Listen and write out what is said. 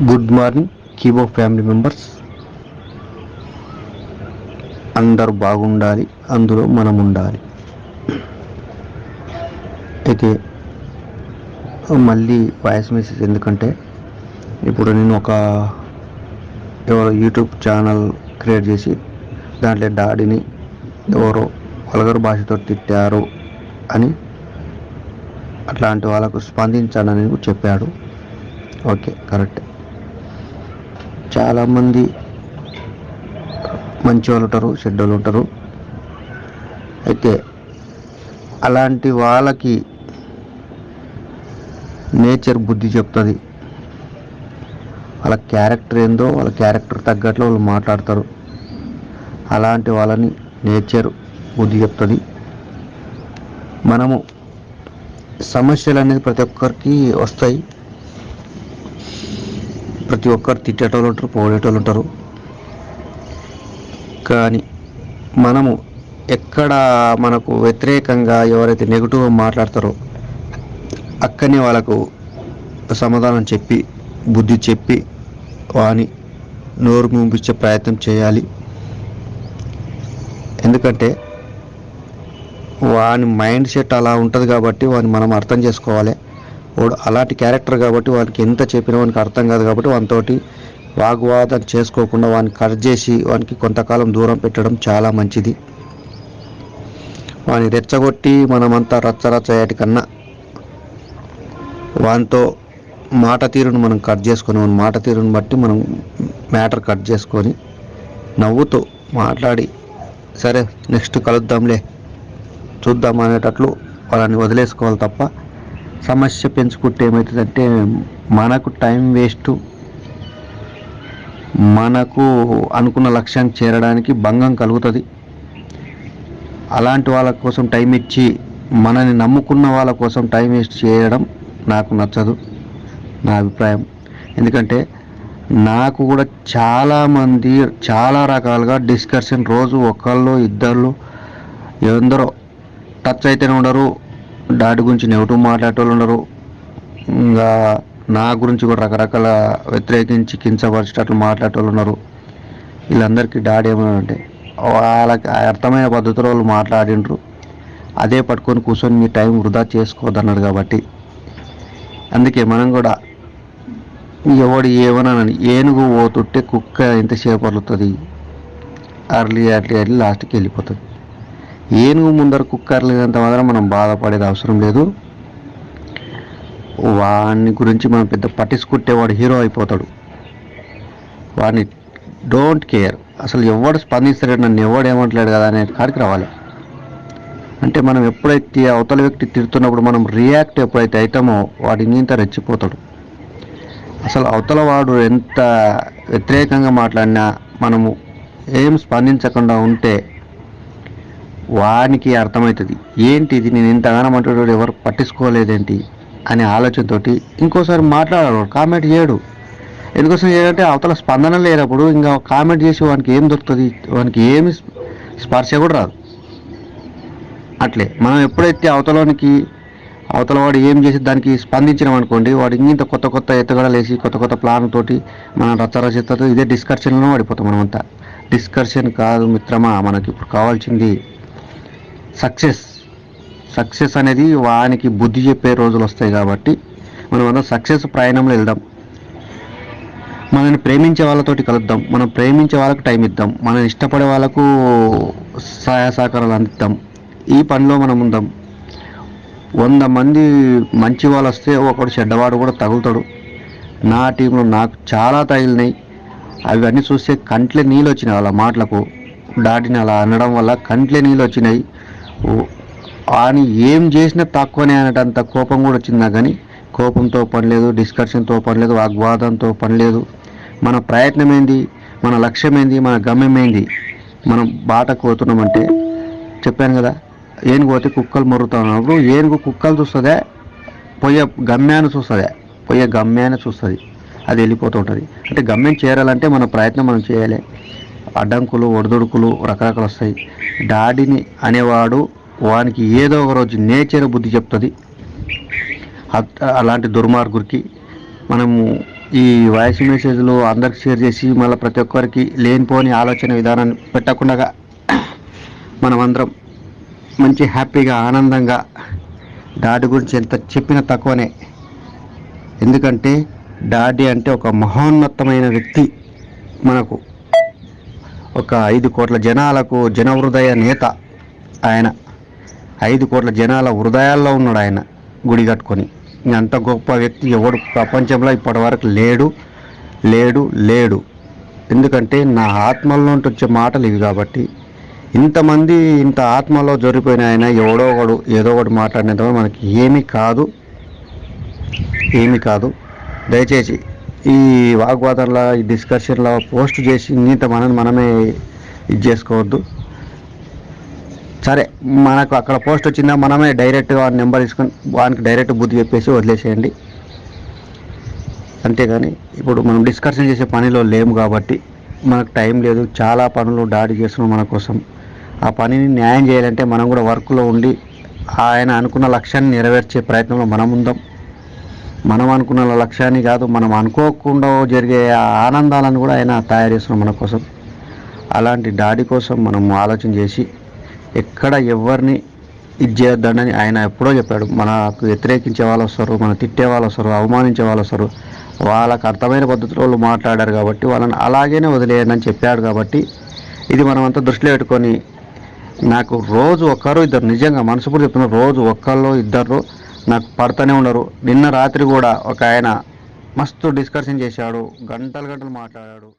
Good morning కీబో family members. అందరూ బాగుండాలి, అందులో మనం ఉండాలి. అయితే మళ్ళీ వాయిస్ మెసేజ్ ఎందుకంటే ఇప్పుడు నేను ఎవరో యూట్యూబ్ ఛానల్ క్రియేట్ చేసి దాంట్లో డాడీని ఎవరో వల్గర్ భాషతో తిట్టారు అని అట్లాంటి వాళ్ళకు స్పందించాలని చెప్పాడు. Okay, correct. చాలామంది మంచి వాళ్ళు ఉంటారు, చెడ్డ వాళ్ళు ఉంటారు. అయితే అలాంటి వాళ్ళకి నేచర్ బుద్ధి చెప్తుంది. వాళ్ళ క్యారెక్టర్ ఏందో వాళ్ళ క్యారెక్టర్ తగ్గట్లు వాళ్ళు మాట్లాడతారు. అలాంటి వాళ్ళని నేచర్ బుద్ధి చెప్తుంది. మనము సమస్యలు అనేది ప్రతి ఒక్కరికి వస్తాయి. ప్రతి ఒక్కరు తిట్టేటోళ్ళు ఉంటారు, పోడేటోళ్ళు ఉంటారు. కానీ మనము ఎక్కడ మనకు వ్యతిరేకంగా ఎవరైతే నెగిటివ్గా మాట్లాడతారో అక్కడనే వాళ్ళకు సమాధానం చెప్పి బుద్ధి చెప్పి వాని నోరు మూపించే ప్రయత్నం చేయాలి. ఎందుకంటే వాని మైండ్ సెట్ అలా ఉంటుంది కాబట్టి వాని మనం అర్థం చేసుకోవాలి. వాడు అలాంటి క్యారెక్టర్ కాబట్టి వానికి ఎంత చెప్పినా వానికి అర్థం కాదు. కాబట్టి వానితోటి వాగ్వాదం చేసుకోకుండా వాడిని కట్ చేసి వానికి కొంతకాలం దూరం పెట్టడం చాలా మంచిది. వాని రెచ్చగొట్టి మనమంతా రచ్చరచ్చ అయ్యేటికన్నా వానితో మాట తీరును మనం కట్ చేసుకొని వాని మాట తీరుని బట్టి మనం మ్యాటర్ కట్ చేసుకొని నవ్వుతూ మాట్లాడి సరే నెక్స్ట్ కలుద్దాంలే చూద్దాం అనేటట్లు వాళ్ళని వదిలేసుకోవాలి తప్ప సమస్య పెంచుకుంటే ఏమవుతుందంటే మనకు టైం వేస్ట్, మనకు అనుకున్న లక్ష్యానికి చేరడానికి భంగం కలుగుతుంది. అలాంటి వాళ్ళ కోసం టైం ఇచ్చి మనని నమ్ముకున్న వాళ్ళ కోసం టైం వేస్ట్ చేయడం నాకు నచ్చదు, నా అభిప్రాయం. ఎందుకంటే నాకు కూడా చాలామంది చాలా రకాలుగా డిస్కషన్ రోజు ఒకళ్ళు ఇద్దరు ఎందరో టచ్ అయితేనే ఉండరు. డాడీ గురించి నెగిటివ్ మాట్లాడేటోళ్ళు ఉండరు. ఇంకా నా గురించి కూడా రకరకాల వ్యతిరేకించి కించపరిచేటట్లు మాట్లాడేటోళ్ళు ఉన్నారు. వీళ్ళందరికీ డాడీ ఏమన్నారంటే వాళ్ళకి అర్థమైన పద్ధతిలో వాళ్ళు మాట్లాడిండ్రు, అదే పట్టుకొని కూర్చొని మీ టైం వృధా చేసుకోవద్దన్నాడు. కాబట్టి అందుకే మనం కూడా ఎవడు ఏమన్నానని ఏనుగు పోతుంటే కుక్క ఎంతసేపు అరులుతుంది, అర్లీ లాస్ట్కి వెళ్ళిపోతుంది. ఏనుగు ముందర కుక్క అరలేదంత మాత్రం మనం బాధపడేది అవసరం లేదు. వాని గురించి మనం పెద్ద పట్టించుకుంటే వాడు హీరో అయిపోతాడు. వాడిని డోంట్ కేర్, అసలు ఎవడు స్పందిస్తాడు, నన్ను ఎవడు ఏమంటలేడు కదా అనే కాడికి రావాలి. అంటే మనం ఎప్పుడైతే అవతల వ్యక్తి తిడుతున్నప్పుడు మనం రియాక్ట్ ఎప్పుడైతే అవుతామో వాడిని ఇంత రెచ్చిపోతాడు. అసలు అవతల వాడు ఎంత వ్యతిరేకంగా మాట్లాడినా మనము ఏం స్పందించకుండా ఉంటే వానికి అర్థమవుతుంది, ఏంటి ఇది నేను ఇంతగానో మాట్లాడాడు ఎవరు పట్టించుకోలేదేంటి అనే ఆలోచనతోటి ఇంకోసారి మాట్లాడాడు, కామెంట్ చేయడు. ఎందుకోసం చేయాలంటే అవతల స్పందన లేనప్పుడు ఇంకా కామెంట్ చేసి వానికి ఏం దొరుకుతుంది, వానికి ఏమి స్పర్శ కూడా రాదు. అట్లే మనం ఎప్పుడైతే అవతల వాడు ఏం చేసి దానికి స్పందించినాం అనుకోండి, వాడు ఇంత కొత్త కొత్త ఎత్తుగడలు వేసి కొత్త కొత్త ప్లాన్ తోటి మనం రచ్చరచితో ఇదే డిస్కషన్లో పడిపోతాం. మనమంతా డిస్కషన్ కాదు మిత్రమా, మనకి ఇప్పుడు కావాల్సింది సక్సెస్ అనేది వానికి బుద్ధి చెప్పే రోజులు వస్తాయి. కాబట్టి మనం అందరం సక్సెస్ ప్రయాణంలో వెళ్దాం. మనల్ని ప్రేమించే వాళ్ళతోటి కలుద్దాం, మనం ప్రేమించే వాళ్ళకు టైం ఇద్దాం, మనం ఇష్టపడే వాళ్ళకు సహాయ సహకారాలు అందిద్దాం. ఈ పనిలో మనం ఉందాం. 100 మంది మంచి వాళ్ళు వస్తే ఒకడు చెడ్డవాడు కూడా తగులుతాడు. నా టీంలో నాకు చాలా తగిలినాయి. అవన్నీ చూస్తే కంట్లే నీళ్ళు వచ్చినాయి. వాళ్ళ మాటలకు డాడీని అలా అనడం వల్ల కంట్లే నీళ్ళు వచ్చినాయి. అని ఏం చేసినా తక్కువనే అనేటంత కోపం కూడా వచ్చిందా. కానీ కోపంతో పని లేదు, డిస్కషన్తో పని లేదు, వాగ్వాదంతో పని లేదు. మన ప్రయత్నం ఏంది, మన లక్ష్యం ఏంది, మన గమ్యం ఏంది, మనం బాటకు పోతున్నామంటే చెప్పాను కదా, ఏనుగు పోతే కుక్కలు మొరుగుతున్నప్పుడు ఏనుగు కుక్కలు చూస్తుందే, పోయే గమ్యాన్ని చూస్తుంది, అది వెళ్ళిపోతూ ఉంటుంది. అంటే గమ్యం చేరాలంటే మన ప్రయత్నం మనం చేయాలి. అడ్డంకులు ఒడిదుడుకులు రకరకాలు వస్తాయి. డాడీని అనేవాడు వానికి ఏదో ఒక రోజు నేచర్ బుద్ధి చెప్తుంది. అలాంటి దుర్మార్గుడికి మనము ఈ వాయిస్ మెసేజ్లు అందరికి షేర్ చేసి మళ్ళీ ప్రతి ఒక్కరికి లేనిపోని ఆలోచన విధానాన్ని పెట్టకుండా మనమందరం మంచి హ్యాపీగా ఆనందంగా డాడీ గురించి ఎంత చెప్పినా తక్కువనే. ఎందుకంటే డాడీ అంటే ఒక మహోన్నతమైన వ్యక్తి. మనకు ఒక 5 కోట్ల జనాలకు జన హృదయ నేత ఆయన. 5 కోట్ల జనాల హృదయాల్లో ఉన్నాడు ఆయన గుడి కట్టుకొని. అంత గొప్ప వ్యక్తి ఎవడు ప్రపంచంలో ఇప్పటి వరకు లేడు లేడు లేడు. ఎందుకంటే నా ఆత్మలో వచ్చే మాటలు ఇవి కాబట్టి. ఇంతమంది ఇంత ఆత్మలో జరిగిపోయిన ఆయన ఎవడో ఒకడు ఏదో ఒకటి మాట్లాడినంత మనకి ఏమీ కాదు, ఏమీ కాదు. దయచేసి ఈ వాగ్వాదంలో ఈ డిస్కషన్లో పోస్ట్ చేసి ఇంత మనమే ఇది చేసుకోవద్దు. సరే, మనకు అక్కడ పోస్ట్ వచ్చిందా మనమే డైరెక్ట్గా వాడి నెంబర్ తీసుకొని వానికి డైరెక్ట్ బుద్ధి చెప్పేసి వదిలేసేయండి. అంతేగాని ఇప్పుడు మనం డిస్కషన్ చేసే పనిలో లేము కాబట్టి మనకు టైం లేదు. చాలా పనులు డాడీ చేస్తున్నాం మన కోసం. ఆ పనిని న్యాయం చేయాలంటే మనం కూడా వర్క్లో ఉండి ఆయన అనుకున్న లక్ష్యాన్ని నెరవేర్చే ప్రయత్నంలో మనం ఉందాం. మనం అనుకున్న లక్ష్యాన్ని కాదు, మనం అనుకోకుండా జరిగే ఆనందాలను కూడా ఆయన తయారు చేస్తున్నాం మన కోసం. అలాంటి డాడీ కోసం మనం ఆలోచన చేసి ఎక్కడ ఎవరిని ఇది చేయొద్దని ఆయన ఎప్పుడో చెప్పాడు. మనకు వ్యతిరేకించే వాళ్ళు వస్తారు, మనం తిట్టే వాళ్ళు వస్తారు, అవమానించే వాళ్ళు వస్తారు. వాళ్ళకు అర్థమైన పద్ధతిలో వాళ్ళు మాట్లాడారు కాబట్టి వాళ్ళని అలాగేనే వదిలేయండి అని చెప్పాడు. కాబట్టి ఇది మనం అంతా దృష్టిలో పెట్టుకొని నాకు రోజు ఒక్కరు ఇద్దరు, నిజంగా మనసుపూర్తి చెప్తున్నారు, రోజు ఒక్కళ్ళు ఇద్దరు నాకు పడుతూనే ఉండరు. నిన్న రాత్రి కూడా ఒక ఆయన మస్తు డిస్కషన్ చేశాడు, గంటలు గంటలు మాట్లాడాడు.